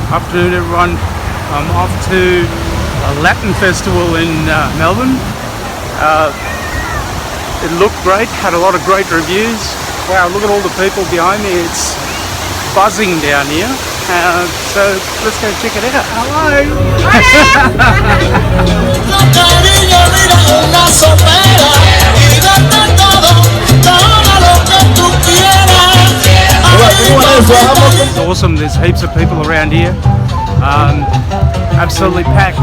Afternoon, everyone. I'm off to a Latin festival in Melbourne. It looked great, had a lot of great reviews. Wow, look at all the people behind me. It's buzzing down here. So let's go check it out. Hello! It's awesome, there's heaps of people around here. Absolutely packed.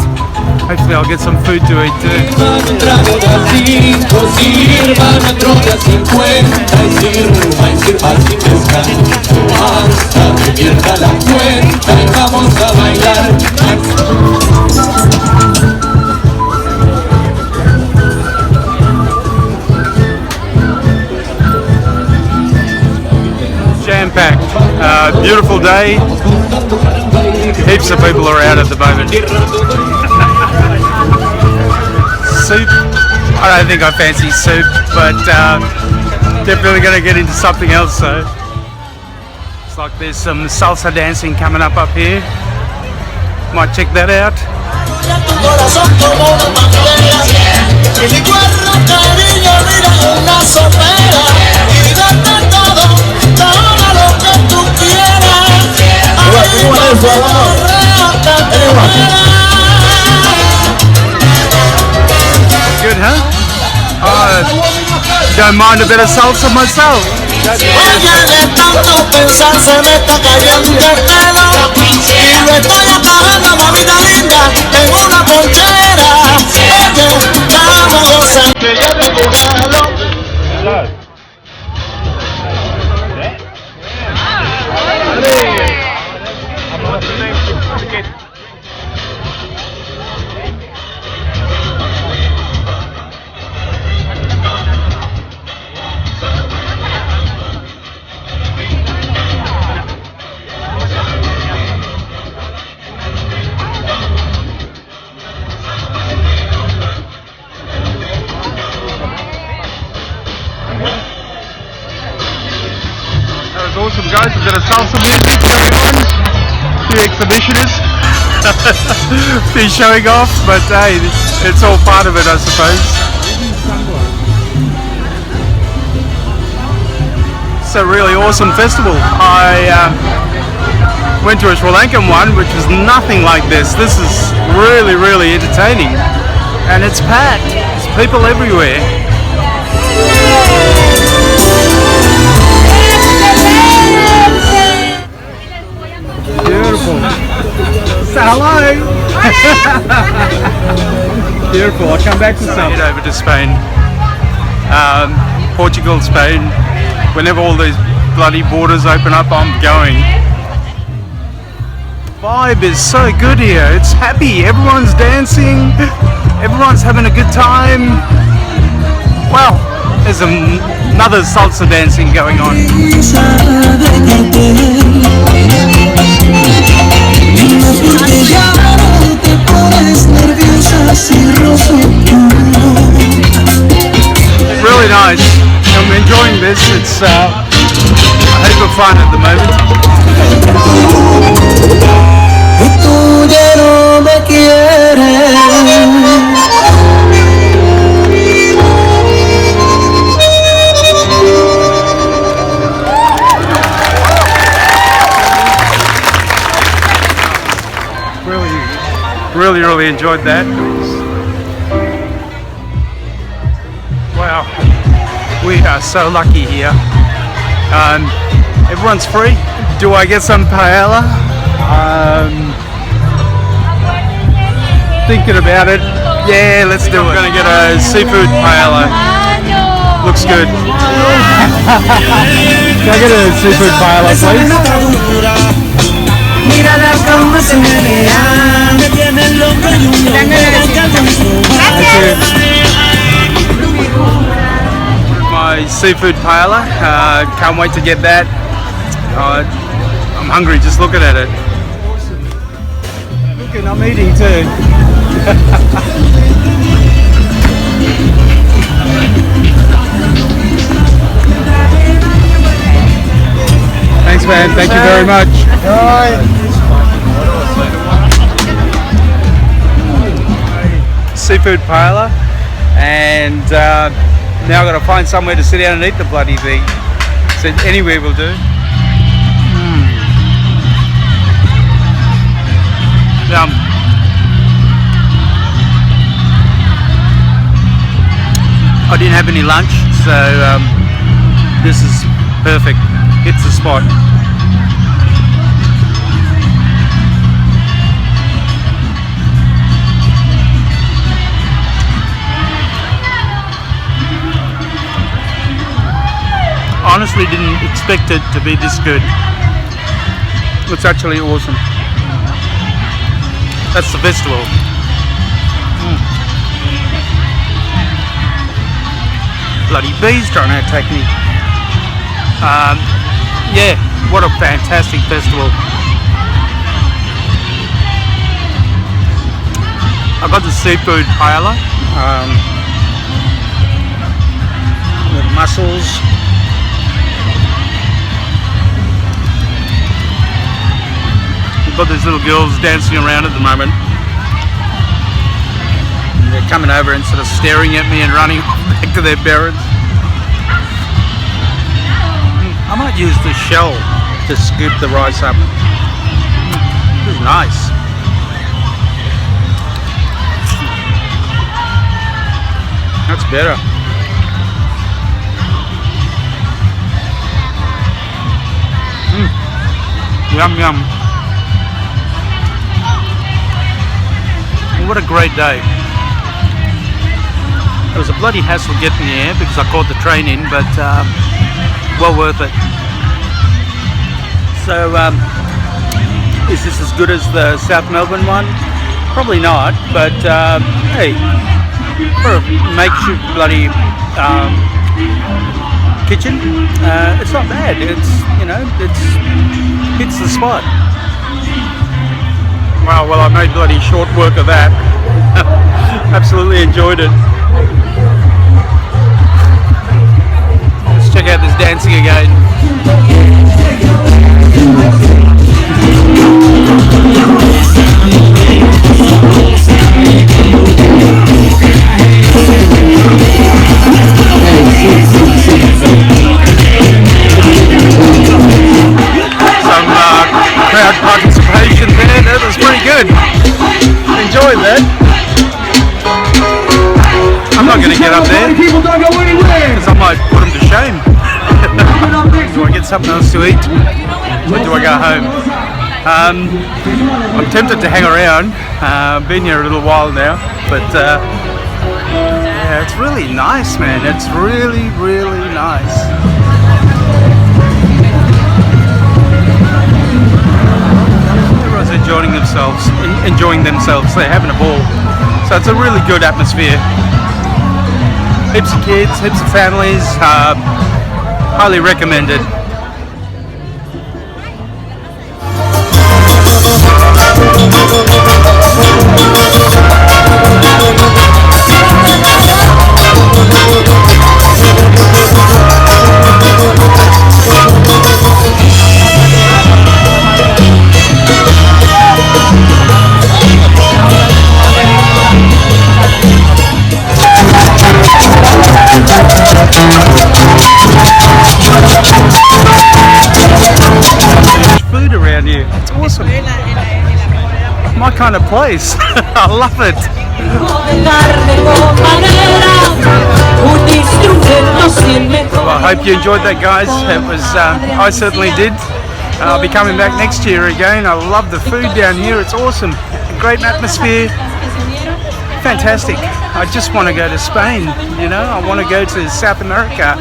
Hopefully I'll get some food to eat too. Jam-packed. Beautiful day. Heaps of people around at the moment. Soup. I don't think I fancy soup, but definitely going to get into something else. So it's like there's some salsa dancing coming up here. Might check that out. Good, huh? Don't mind a bit of salsa myself. Awesome guys, we've got a salsa music going on, a few exhibitionists, a few showing off, but hey, it's all part of it I suppose. It's a really awesome festival. I went to a Sri Lankan one which was nothing like this. This is really, really entertaining and it's packed, there's people everywhere. Beautiful. Say hello. Beautiful. I'll come back to some. Head over to Spain, Portugal, Spain. Whenever all these bloody borders open up, I'm going. The vibe is so good here. It's happy. Everyone's dancing. Everyone's having a good time. Wow. There's another salsa dancing going on. Really nice. I'm enjoying this. It's a heap of fun at the moment. Really enjoyed that. Wow, we are so lucky here. Everyone's free. Do I get some paella? Thinking about it. Yeah, let's do it. I'm gonna get a seafood paella. Looks good. Can I get a seafood paella, please? Mírala cómo se menea, me tiene loco y un my seafood paella, can't wait to get that. I'm hungry just looking at it. Looking, I'm eating too. Thanks man, thank you very much. Bye. seafood paella, and now I've got to find somewhere to sit down and eat the bloody thing. So anywhere will do. Yum. I didn't have any lunch, so this is perfect. It's the spot. Honestly didn't expect it to be this good. It's actually awesome. That's the festival. Bloody bees trying to attack me. Yeah, what a fantastic festival. I got the seafood paella with mussels. We've got these little girls dancing around at the moment. And they're coming over and sort of staring at me and running back to their parents. I might use the shell to scoop the rice up. This is nice. That's better. Yum yum. What a great day. It was a bloody hassle getting here because I caught the train in, but well worth it. So is this as good as the South Melbourne one? Probably not, but hey, for a makeshift bloody kitchen, it's not bad. It's, you know, hits the spot. Wow, well I made bloody short work of that. Absolutely enjoyed it. Let's check out this dancing again. Some crowd participation there. That was pretty good. Enjoyed that. I'm not going to get up there because I might put them to shame. Do I get something else to eat or do I go home? I'm tempted to hang around. I've been here a little while now, but yeah, it's really nice, man. It's really, really nice. Enjoying themselves. They're having a ball. So it's a really good atmosphere. Heaps of kids, heaps of families. Highly recommended. My kind of place. I love it. Well, I hope you enjoyed that, guys. It was I certainly did. I'll be coming back next year again. I love the food down here. It's awesome. Great atmosphere. Fantastic. I just want to go to Spain, you know. I want to go to South America.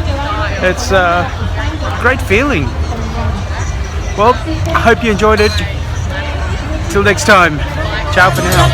It's a great feeling. Well, I hope you enjoyed it. Till next time. Ciao for now.